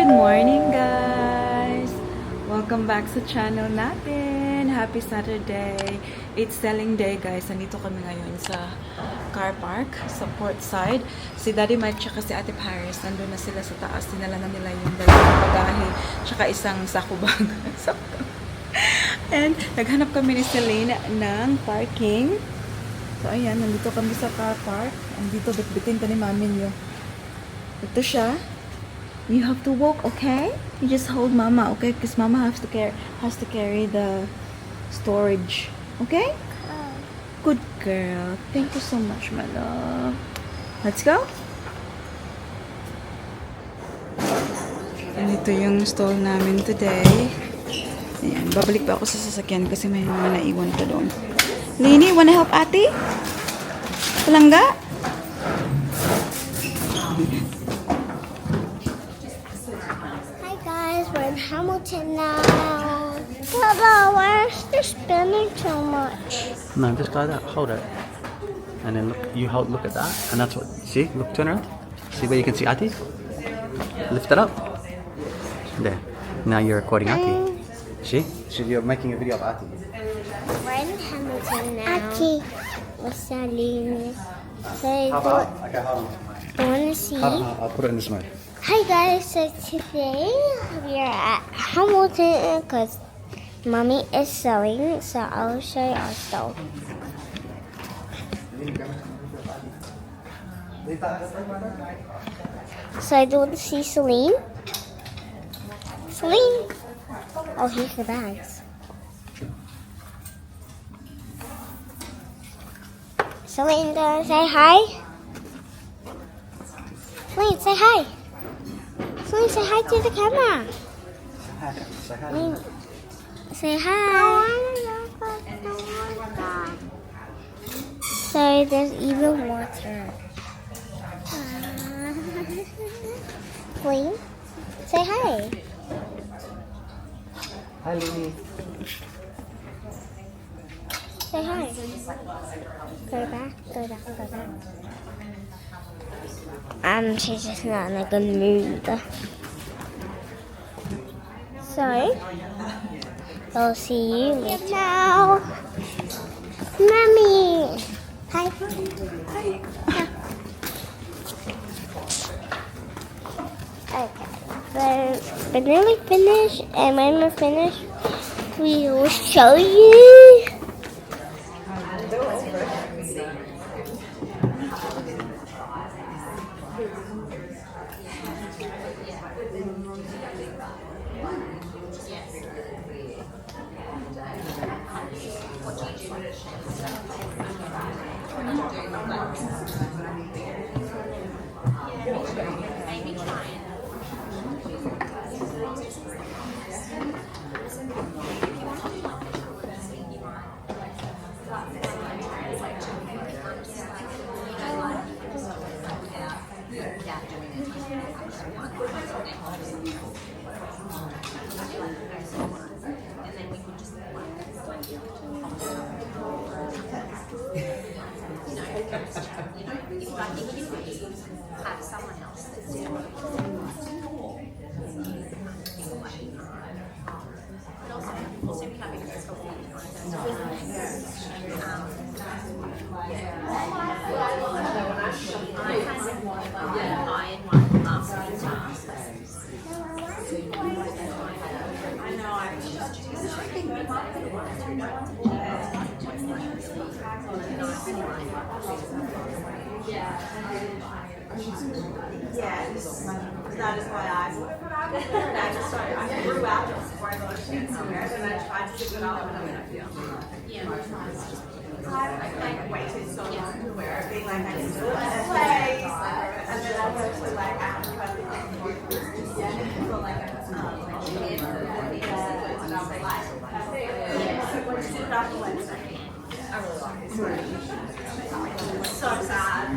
Good morning guys! Welcome back sa channel natin. Happy Saturday. It's selling day guys. Nandito kami ngayon sa car park sa port side. Si Daddy Mike tsaka si Ate Paris nandun na sila sa taas. Dinala na nila yung dalawang bagahe tsaka isang sako bag. And naghanap kami ni Celine ng parking. So ayan, nandito kami sa car park. Andito bitbitin ka ni mami niyo. Ito siya. You have to walk, okay? You just hold mama, okay? Because mama has to carry the storage, okay? Good girl. Thank you so much, my love. Let's go. And ito yung stall namin today. Ayan, babalik pa ako sa sasakyan kasi may mga naiwan pa doon. Lini, wanna help ate? Palangga? We're in Hamilton now. Baba, why is this spinning so much? No, just go that. Hold it, and then look. You look at that, and that's what. See, look, turn around. See where you can see Ati. Lift it up. There. Now you're recording Ati. See, you're making a video of Ati. We're in Hamilton now. Ati, what's that mean? Okay, hold on. I want to see. I'll put it in this mode. Hi guys, so today we are at Hamilton because Mommy is sewing, so I'll show you our stove. So I do want to see Celine. Celine! Oh, here's the bags. Celine, say hi. Celine, say hi. Celine, say hi to the camera. Say hi. So there's even water. Celine, say hi. Hi, Lily. Say hi. Go back, go back, go back. She's just not in a good mood. So, I'll see you later. Now, Mommy. Hi. Hi. Okay, so we're nearly finished, and when we're finished, we will show you. That is why I just started. I grew out before I go to somewhere, and I tried to figure out what I'm gonna feel. I waited so long to wear it, being like I can do it in this place, and then I was actually like, I have to cut it more. So like I really like it. So sad.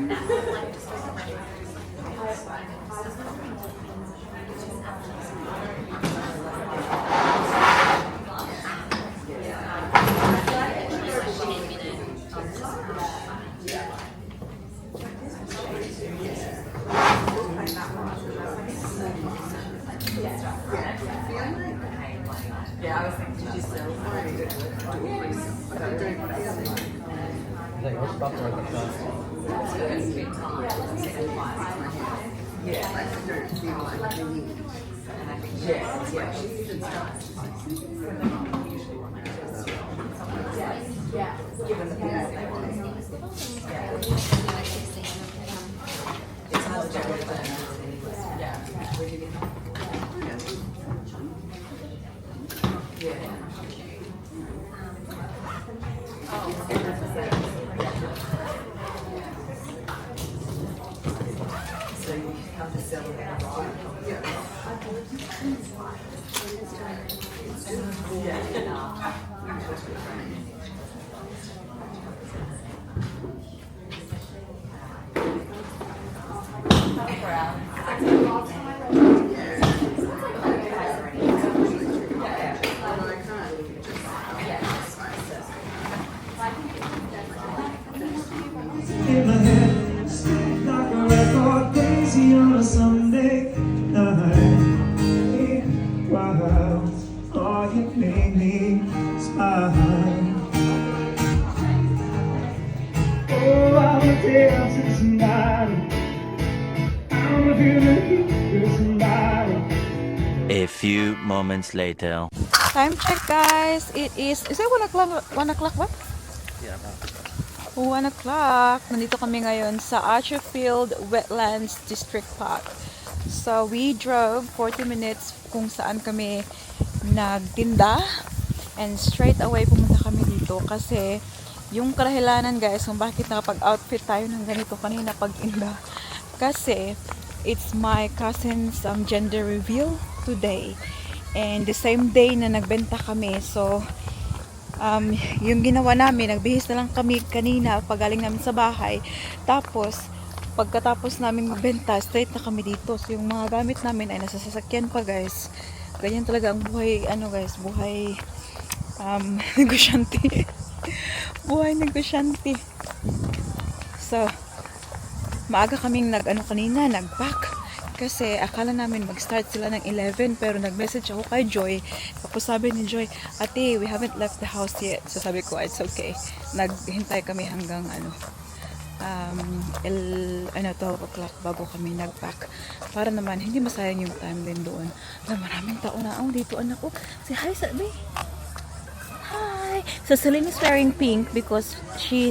In my head, like a record daisy on a Sunday night. Wow, oh, you made me smile. Oh, I would dance with somebody. I'm a feeling with somebody. A few moments later. Time check, guys. It is it 1 o'clock? 1 o'clock ba? Yeah. 1 o'clock. Nandito kami ngayon sa Archerfield Wetlands District Park. So, we drove 40 minutes kung saan kami nagtinda. And straight away pumunta kami dito kasi yung kadahilanan, guys, kung bakit nakapag-outfit tayo ng ganito kanina pag-inda. Kasi it's my cousin's gender reveal today. And the same day na nagbenta kami. So, yung ginawa namin, nagbihis na lang kami kanina pagaling namin sa bahay. Tapos, pagkatapos namin magbenta, straight na kami dito. So, yung mga gamit namin ay nasa sasakyan pa, guys. Ganyan talaga ang buhay, guys, buhay negosyante. Buhay negosyante. So, maaga kaming kanina, nag-pack. Kasi akala namin mag-start sila ng 11 pero nag-message ako kay Joy. Tapos sabi ni Joy, "Ate, we haven't left the house yet." So sabi ko, "It's okay." Naghintay kami hanggang 12 o'clock bago kami nag-pack. Para naman hindi masayang yung time din doon. Na maraming tao na dito, anak ko. Say hi, sabi. Hi. So Celine is wearing pink because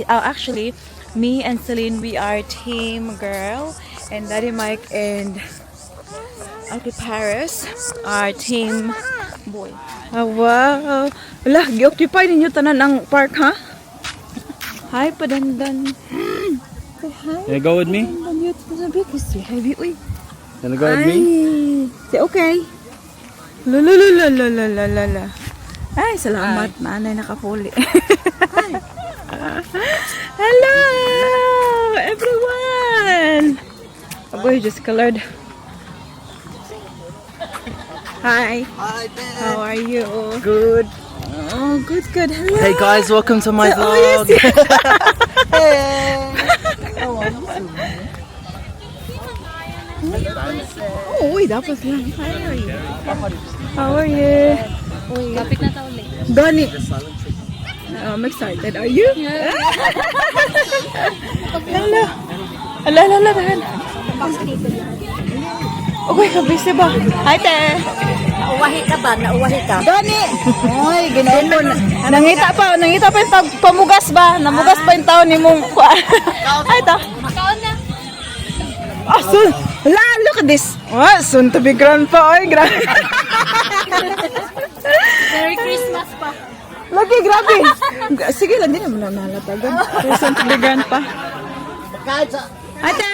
actually me and Celine, we are team girl. And Daddy Mike and Ate Paris are team boy. Oh, wow. Wala, gi-occupy ninyo tanan ang park, ha? Hi, padandan. Say hi. You go with me? Padandan yun. Sabi ko, say hi, uy. You go with me? Say okay. Lulululululululula. Ay, salamat. Nanay nakapuli. Hello, everyone. Oh boy, just colored. Hi. Hi, Ben. How are you? Good. Oh, good, good. Hello. Hey guys, welcome to my Oh, vlog. yes, Oh, uy, dapat lang. Hi, how are you? How are you? Kapit na taon eh. Gani. I'm excited. Are you? Yeah. Hello. Hello, dahan. Okay, kabisi ba? Hi, te. Nauwahi ka ba? Nauwahi ka? Gani. Oy, ginaon mo. Nangita pa yung pamugas ba? Namugas pa yung taon ni mong Ay, ta. Makaon na. Ah, soon. Look at this. Oh, soon to be grandpa. Oy, Merry Christmas pa. Lagi, grabe. Sige lang, din naman nalatagan. Soon to be grandpa. Ate.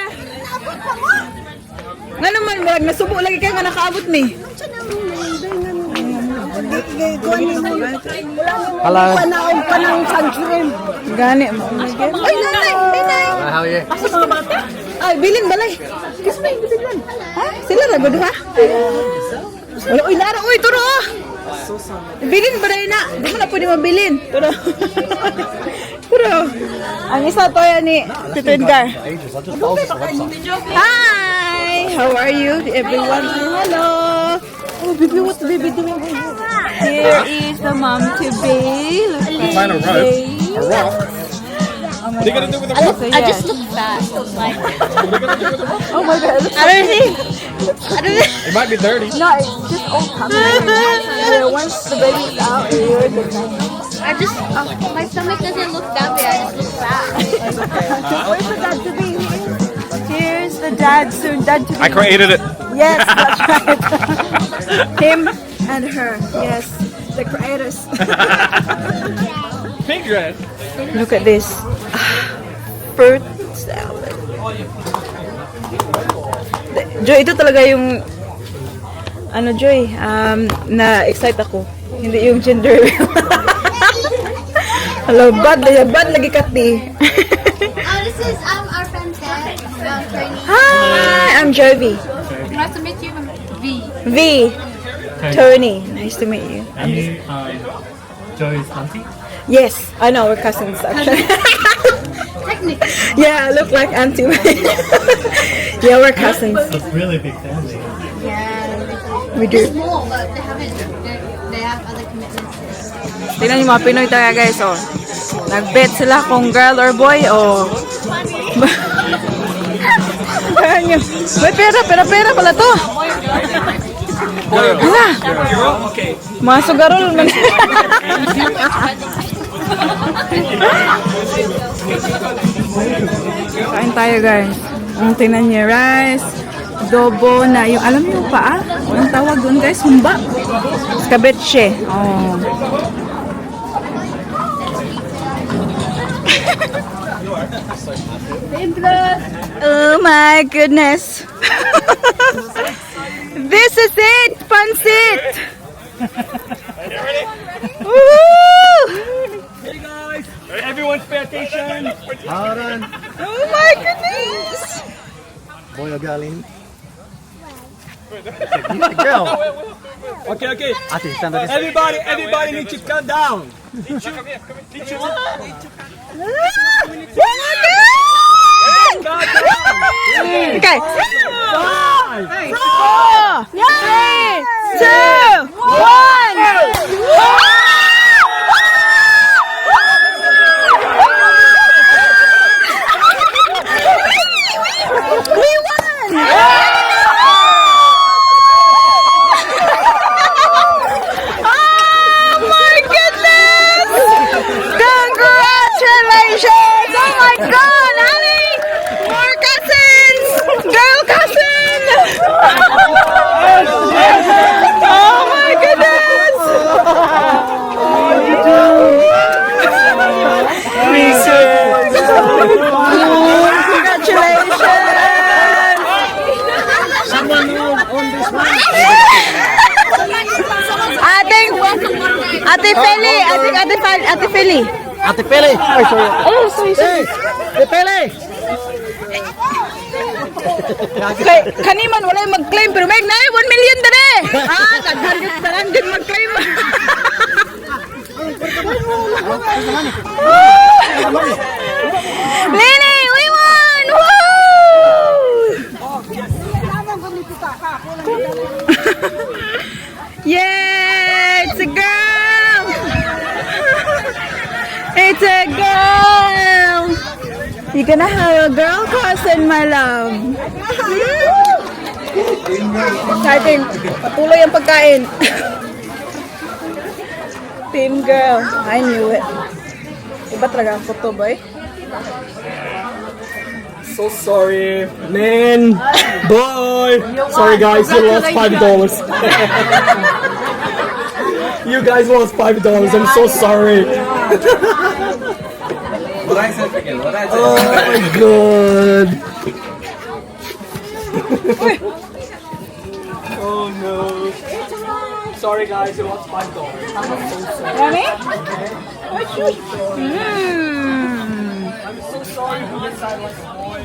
Nga naman, marag nasubo lagi kayo nga nakaabot ni. Hello. Panaog pa ng sunscreen. Gani mo. Ay, nanay! How are you? Asa mga bata? Ay, bilin balay. Kiss me, bilin. Ha? Sila ragod ha? Uy, Lara, uy, turo! Bilin ba na? Di mo na pwede mabilin. Turo. Turo. Ang isa to yan ni Tito Edgar. Hi! How are you, everyone? Hello! Oh, Baby, what's the baby doing? Here is the mom to be. Find a rope. A rock. What are you gonna do with the rock? So, I yes. just look fat. Like, Oh my god. I don't know. It might be dirty. No, it's just all coming. Yeah, once the baby's out, you're good now. I just, my stomach doesn't look that big. I just look fat. Where's the dad to be? Here's the dad soon. Dad to be. I created it. Yes, that's right. Him and her. Yes, the creators. Pink dress. Look at this. Fruit salad. Joy, ito talaga yung ano, Joy, na-excite ako. Hindi yung gender. Hello, bad lagi kati. This is our friend Ted. Hi, I'm Jovi. Nice to meet you, V. V. Tony. Nice to meet you. Are you Joe's auntie? Yes, I know, we're cousins actually. Technically. Yeah, I look like Auntie May. Yeah, we're cousins. It's a really big family. Yeah. We do. Small, but they have other commitments. Tingnan yung mga Pinoy talaga guys, oh. Nag-bet sila kung girl or boy, oh. Ayan yun. May pera pala to. Hala. Mga sugarol man. Kain tayo guys. Ang tingnan niya, rice, adobo na yung, alam niyo pa walang tawag doon guys, humba. Escabeche. Oh. Oh my goodness. This is it, pancit. Woo! Hey guys. Everyone pay attention. Hold on. Oh my goodness. Boy or girl in? Girl. Okay. Ate, stand like this. Everybody needs to calm down. Okay. 5, 4, 3, 2, 1. We won! Oh my goodness! Congratulations! Oh my god, honey! More cousins! Girl cousin! Oh my goodness! Ate Feli, Ate Feli. Ate Pele. Ay, sorry. Oh, sorry. Ate Pele. Kaniman wala yung mag-claim pero may na 1 million dali. Daghan din mag-claim. Lily, we won! Woo! Yay! It's a girl! It's a girl! You're gonna have a girl cousin, my love. Exciting. Patuloy ang pagkain. Team girl. I knew it. Iba talaga ang photo, boy. So sorry, man, boy. Sorry guys, you lost $5. You guys lost $5. I'm so sorry. Oh my god. Oh no. Sorry guys, you lost $5. I'm so sorry. Rami? I'm so sorry for this side like a boy.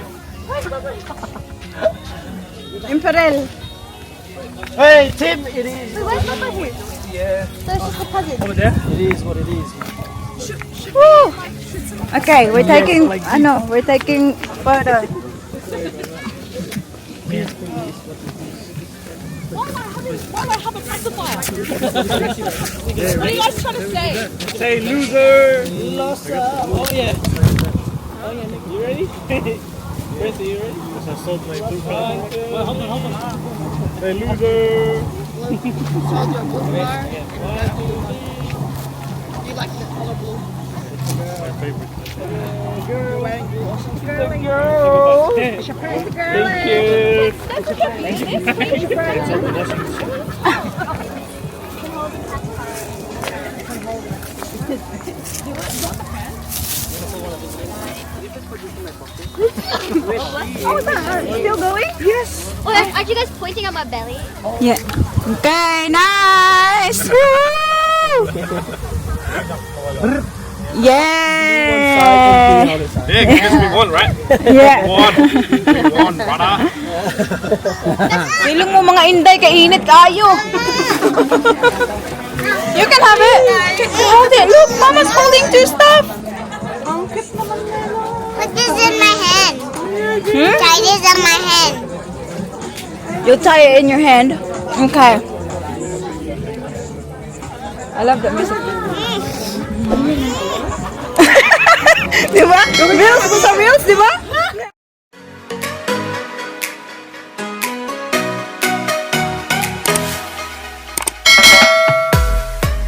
Imperial. Hey, Tim, it is. Over there? It is what it is. Woo! Okay, we're taking, we're taking photo. the fire. What are you guys trying to say? Say loser. Loser. Oh yeah. Oh yeah, Nick. You ready? Chris, are you ready? I sold my blue card. Well, hold on. Say loser. Sold your blue car. Yeah. 1, 2, 3. Do you like the color blue? My favorite. Girl. It's your pretty girl. Thank you. Still going? Yes. Oh, aren't you guys pointing at my belly? Yeah. Okay, nice. Woo! Yeah. Yeah, because we won, right? Yeah. We won, brother. Silong mo mga inday, kainit kayo. You can have it. Hold it. Look, Mama's holding two stuff. Put this in my hand. Tie this in my hand. You tie it in your hand. Okay. I love that music. Diba? Reels? Sa reels, diba?